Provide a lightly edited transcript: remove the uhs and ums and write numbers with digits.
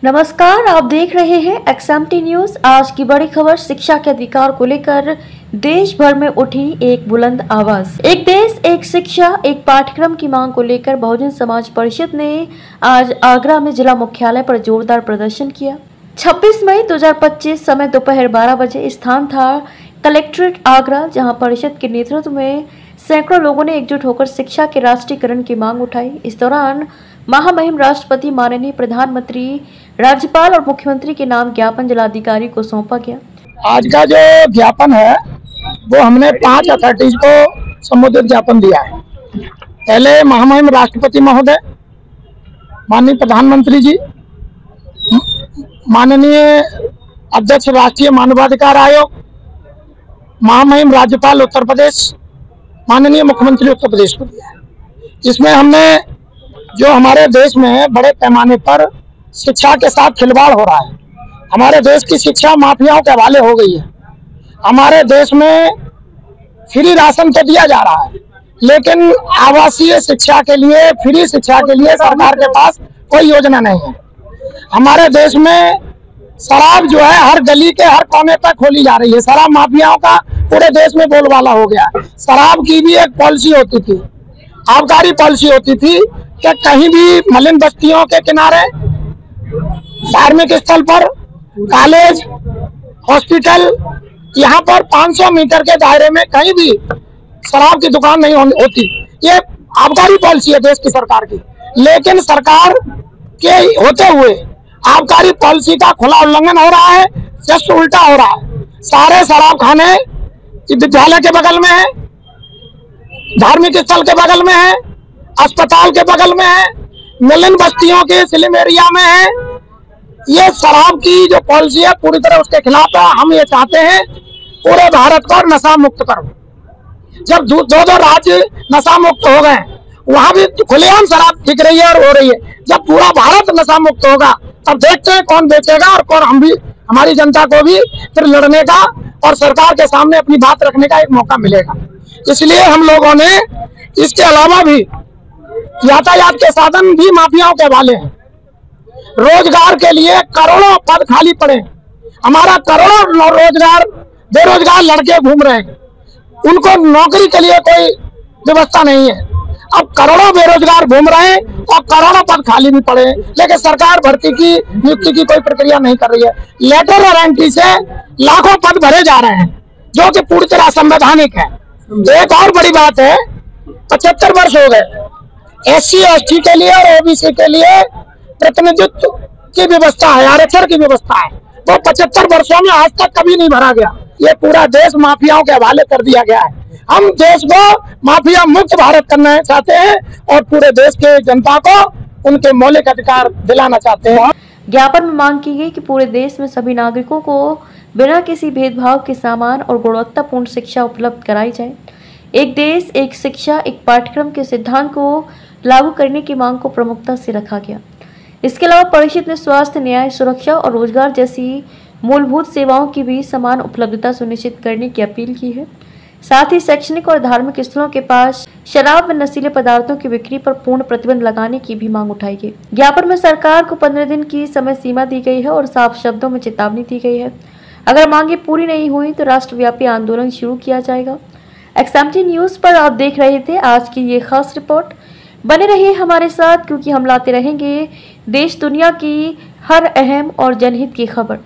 नमस्कार, आप देख रहे हैं XMT न्यूज। आज की बड़ी खबर, शिक्षा के अधिकार को लेकर देश भर में उठी एक बुलंद आवाज। एक देश एक शिक्षा एक पाठ्यक्रम की मांग को लेकर बहुजन समाज परिषद ने आज आगरा में जिला मुख्यालय पर जोरदार प्रदर्शन किया। 26 मई 2025 समय दोपहर 12 बजे स्थान था कलेक्ट्रेट आगरा, जहां परिषद के नेतृत्व में सैकड़ों लोगों ने एकजुट होकर शिक्षा के राष्ट्रीयकरण की मांग उठाई। इस दौरान महामहिम राष्ट्रपति, माननीय प्रधानमंत्री, राज्यपाल और मुख्यमंत्री के नाम ज्ञापन जिलाधिकारी को सौंपा गया। आज का जो ज्ञापन है वो हमने 5 अथॉरिटीज को संबोधित ज्ञापन दिया है। पहले महामहिम राष्ट्रपति महोदय, माननीय प्रधानमंत्री जी, माननीय अध्यक्ष राष्ट्रीय मानवाधिकार आयोग, महामहिम राज्यपाल उत्तर प्रदेश, माननीय मुख्यमंत्री उत्तर प्रदेश को दिया है। इसमें हमने जो हमारे देश में बड़े पैमाने पर शिक्षा के साथ खिलवाड़ हो रहा है, हमारे देश की शिक्षा माफियाओं के हवाले हो गई है। हमारे देश में फ्री राशन तो दिया जा रहा है, लेकिन आवासीय शिक्षा के लिए, फ्री शिक्षा के लिए सरकार के पास कोई योजना नहीं है। हमारे देश में शराब जो है हर गली के हर कोने पर खोली जा रही है। शराब माफियाओं का पूरे देश में बोलबाला हो गया। शराब की भी एक पॉलिसी होती थी, आबकारी पॉलिसी होती थी कि कहीं भी मलिन बस्तियों के किनारे, धार्मिक स्थल पर, कॉलेज, हॉस्पिटल, यहाँ पर 500 मीटर के दायरे में कहीं भी शराब की दुकान नहीं होती। ये आबकारी पॉलिसी है देश की सरकार की। लेकिन सरकार के होते हुए आबकारी पॉलिसी का खुला उल्लंघन हो रहा है, जस्ट उल्टा हो रहा है। सारे शराब खाने विद्यालय के बगल में है, धार्मिक स्थल के बगल में है, अस्पताल के बगल में है, मिलन बस्तियों के स्लिम एरिया में है। ये शराब की जो पॉलिसी है पूरी तरह उसके खिलाफ है। हम ये चाहते हैं पूरे भारत को नशा मुक्त करो। जब दो राज्य नशा मुक्त हो गए, वहां भी खुलेआम शराब बिक रही है और हो रही है। जब पूरा भारत नशा मुक्त होगा तब देखते हैं कौन बेचेगा और कौन, हम भी, हमारी जनता को भी फिर लड़ने का और सरकार के सामने अपनी बात रखने का एक मौका मिलेगा। इसलिए हम लोगों ने इसके अलावा भी यातायात के साधन भी माफियाओं के हवाले हैं। रोजगार के लिए करोड़ों पद खाली पड़े, हमारा करोड़ों बेरोजगार लड़के घूम रहे हैं, उनको नौकरी के लिए कोई व्यवस्था नहीं है। अब करोड़ों बेरोजगार घूम रहे हैं और करोड़ों पद खाली भी पड़े हैं, लेकिन सरकार भर्ती की, नियुक्ति की कोई प्रक्रिया नहीं कर रही है। लेटर और एंट्री से लाखों पद भरे जा रहे हैं, जो कि पूरी तरह संवैधानिक है। एक और बड़ी बात है, 75 वर्ष हो गए, SC ST के लिए और OBC के लिए प्रतिनिधित्व की व्यवस्था है, आरक्षण की व्यवस्था है, वो 75 वर्षों में आज तक कभी नहीं भरा गया। ये पूरा देश माफियाओं के हवाले कर दिया गया है। हम देश को माफिया मुक्त भारत करना चाहते हैं और पूरे देश के जनता को उनके मौलिक अधिकार दिलाना चाहते हैं। ज्ञापन में मांग की गई कि पूरे देश में सभी नागरिकों को बिना किसी भेदभाव के समान और गुणवत्तापूर्ण शिक्षा उपलब्ध कराई जाए। एक देश एक शिक्षा एक पाठ्यक्रम के सिद्धांत को लागू करने की मांग को प्रमुखता से रखा गया। इसके अलावा परिषद ने स्वास्थ्य, न्याय, सुरक्षा और रोजगार जैसी मूलभूत सेवाओं की भी समान उपलब्धता सुनिश्चित करने की अपील की है। साथ ही शैक्षणिक और धार्मिक स्थलों के पास शराब व नशीले पदार्थों की बिक्री पर पूर्ण प्रतिबंध लगाने की भी मांग उठाई गई। ज्ञापन में सरकार को 15 दिन की समय सीमा दी गई है और साफ शब्दों में चेतावनी दी गई है, अगर मांगे पूरी नहीं हुई तो राष्ट्रव्यापी आंदोलन शुरू किया जाएगा। XMT न्यूज पर आप देख रहे थे आज की ये खास रिपोर्ट। बने रहिए हमारे साथ, क्योंकि हम लाते रहेंगे देश दुनिया की हर अहम और जनहित की खबर।